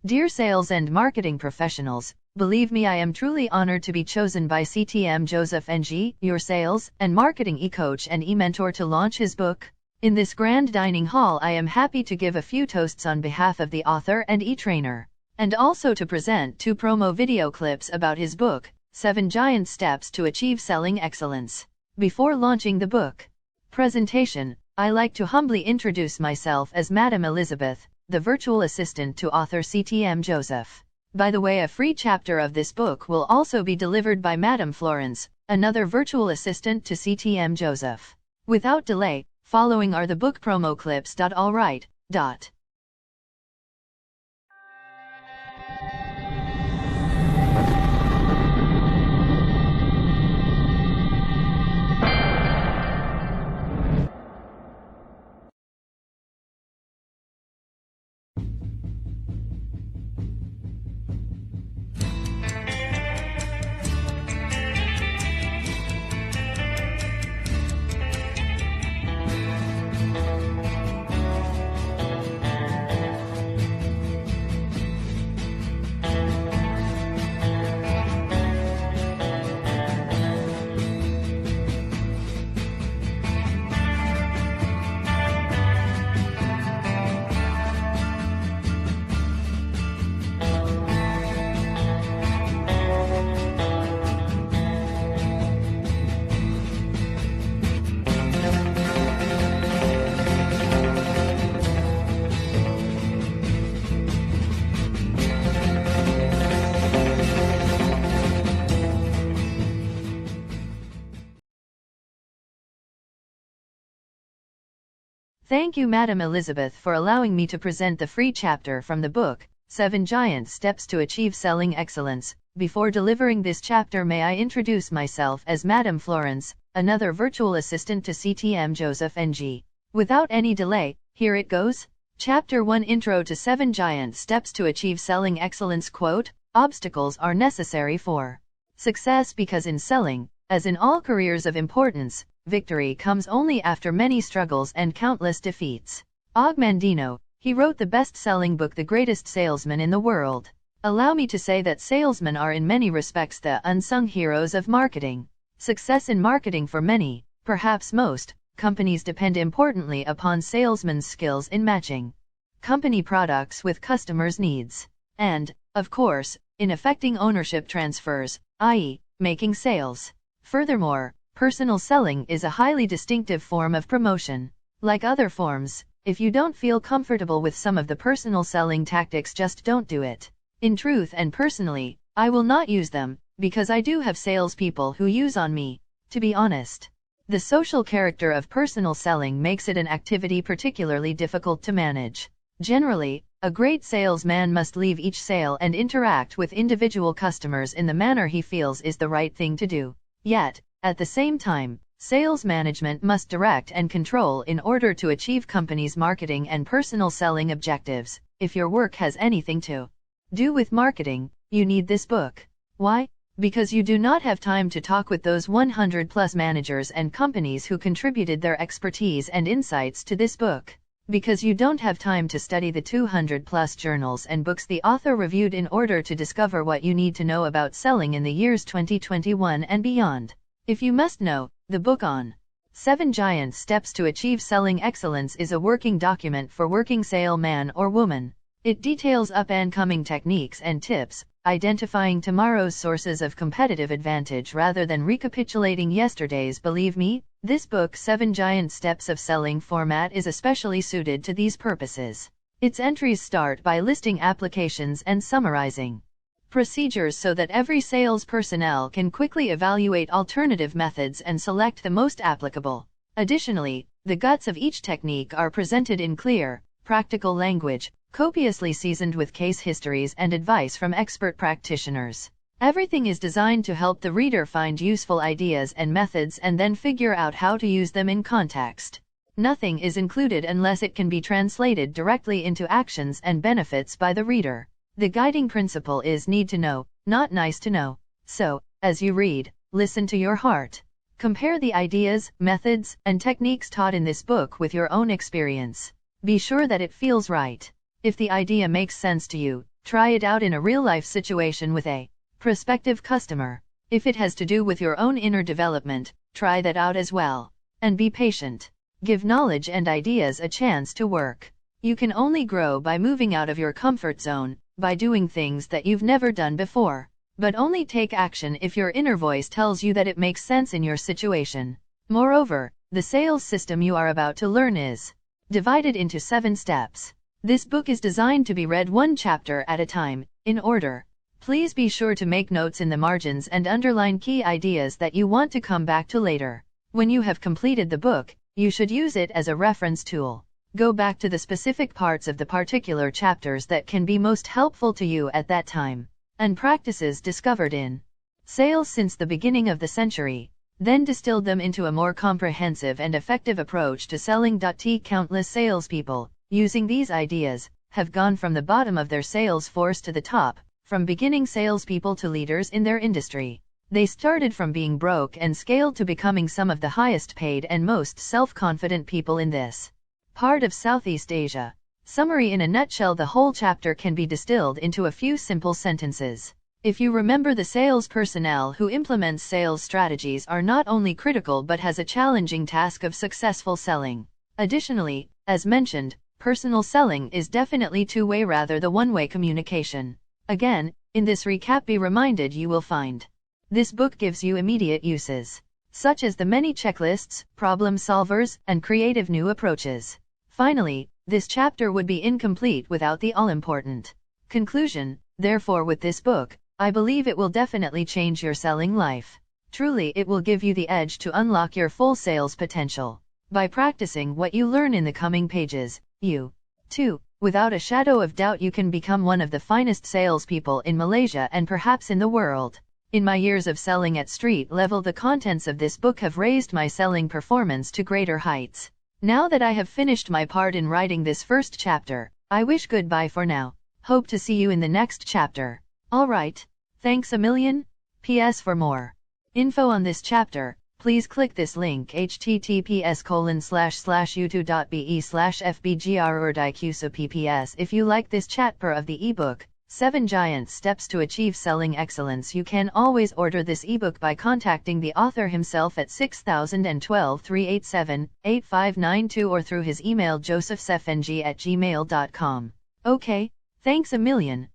Dear sales and marketing professionals, believe me, I am truly honored to be chosen by CTM Joseph NG, your sales and marketing e-coach and e-mentor, to launch his book. In this grand dining hall, I am happy to give a few toasts on behalf of the author and e-trainer, and also to present 2 promo video clips about his book, 7 Giant Steps to Achieve Selling Excellence. Before launching the book presentation, I like to humbly introduce myself as Madam Elizabeth, the virtual assistant to author CTM Joseph. By the way, a free chapter of this book will also be delivered by Madam Florence, another virtual assistant to CTM Joseph. Without delay, following are the book promo clips. Alright. Thank you, Madam Elizabeth, for allowing me to present the free chapter from the book, 7 Giant Steps to Achieve Selling Excellence. Before delivering this chapter, may I introduce myself as Madam Florence, another virtual assistant to CTM Joseph NG. Without any delay, here it goes. Chapter 1, Intro to 7 Giant Steps to Achieve Selling Excellence. Quote, obstacles are necessary for success because in selling, as in all careers of importance, victory comes only after many struggles and countless defeats. Og Mandino, he wrote the best-selling book The Greatest Salesman in the World. Allow me to say that salesmen are in many respects the unsung heroes of marketing. Success in marketing for many, perhaps most, companies depend importantly upon salesmen's skills in matching company products with customers' needs. And, of course, in effecting ownership transfers, i.e., making sales. Furthermore, personal selling is a highly distinctive form of promotion. Like other forms, if you don't feel comfortable with some of the personal selling tactics, just don't do it. In truth and personally, I will not use them, because I do have salespeople who use on me. To be honest, the social character of personal selling makes it an activity particularly difficult to manage. Generally, a great salesman must leave each sale and interact with individual customers in the manner he feels is the right thing to do. Yet, at the same time, sales management must direct and control in order to achieve companies' marketing and personal selling objectives. If your work has anything to do with marketing, you need this book. Why? Because you do not have time to talk with those 100+ managers and companies who contributed their expertise and insights to this book. Because you don't have time to study the 200+ journals and books the author reviewed in order to discover what you need to know about selling in the years 2021 and beyond. If you must know, the book on 7 Giant Steps to Achieve Selling Excellence is a working document for working salesman or woman. It details up-and-coming techniques and tips, identifying tomorrow's sources of competitive advantage rather than recapitulating yesterday's. Believe me, this book 7 Giant Steps of Selling format is especially suited to these purposes. Its entries start by listing applications and summarizing procedures so that every sales personnel can quickly evaluate alternative methods and select the most applicable. Additionally, the guts of each technique are presented in clear, practical language, copiously seasoned with case histories and advice from expert practitioners. Everything is designed to help the reader find useful ideas and methods and then figure out how to use them in context. Nothing is included unless it can be translated directly into actions and benefits by the reader. The guiding principle is need to know, not nice to know. So, as you read, listen to your heart. Compare the ideas, methods, and techniques taught in this book with your own experience. Be sure that it feels right. If the idea makes sense to you, Try it out in a real-life situation with a prospective customer. If it has to do with your own inner development, try that out as well. And be patient. Give knowledge and ideas a chance to work. You can only grow by moving out of your comfort zone, by doing things that you've never done before. But only take action if your inner voice tells you that it makes sense in your situation. Moreover, the sales system you are about to learn is divided into 7 steps. This book is designed to be read one chapter at a time, in order. Please be sure to make notes in the margins and underline key ideas that you want to come back to later. When you have completed the book, you should use it as a reference tool. Go back to the specific parts of the particular chapters that can be most helpful to you at that time, and practices discovered in sales since the beginning of the century, then distilled them into a more comprehensive and effective approach to selling. Countless salespeople, using these ideas, have gone from the bottom of their sales force to the top, from beginning salespeople to leaders in their industry. They started from being broke and scaled to becoming some of the highest paid and most self-confident people in this part of Southeast Asia. Summary: in a nutshell, the whole chapter can be distilled into a few simple sentences. If you remember, the sales personnel who implements sales strategies are not only critical but has a challenging task of successful selling. Additionally, as mentioned, personal selling is definitely two-way rather than one-way communication. Again, in this recap, be reminded you will find this book gives you immediate uses, such as the many checklists, problem solvers, and creative new approaches. Finally, this chapter would be incomplete without the all-important conclusion. Therefore, with this book, I believe it will definitely change your selling life. Truly, it will give you the edge to unlock your full sales potential. By practicing what you learn in the coming pages, you, too, without a shadow of doubt, you can become one of the finest salespeople in Malaysia and perhaps in the world. In my years of selling at street level, the contents of this book have raised my selling performance to greater heights. Now that I have finished my part in writing this first chapter, I wish goodbye for now. Hope to see you in the next chapter. Alright, thanks a million. PS for more info on this chapter, please click this link https://youtube.be/fbgrurdiq. If you like this chapter of the ebook, 7 Giant Steps to Achieve Selling Excellence, you can always order this ebook by contacting the author himself at 6012-387-8592 or through his email josephsfng@gmail.com. Okay, thanks a million.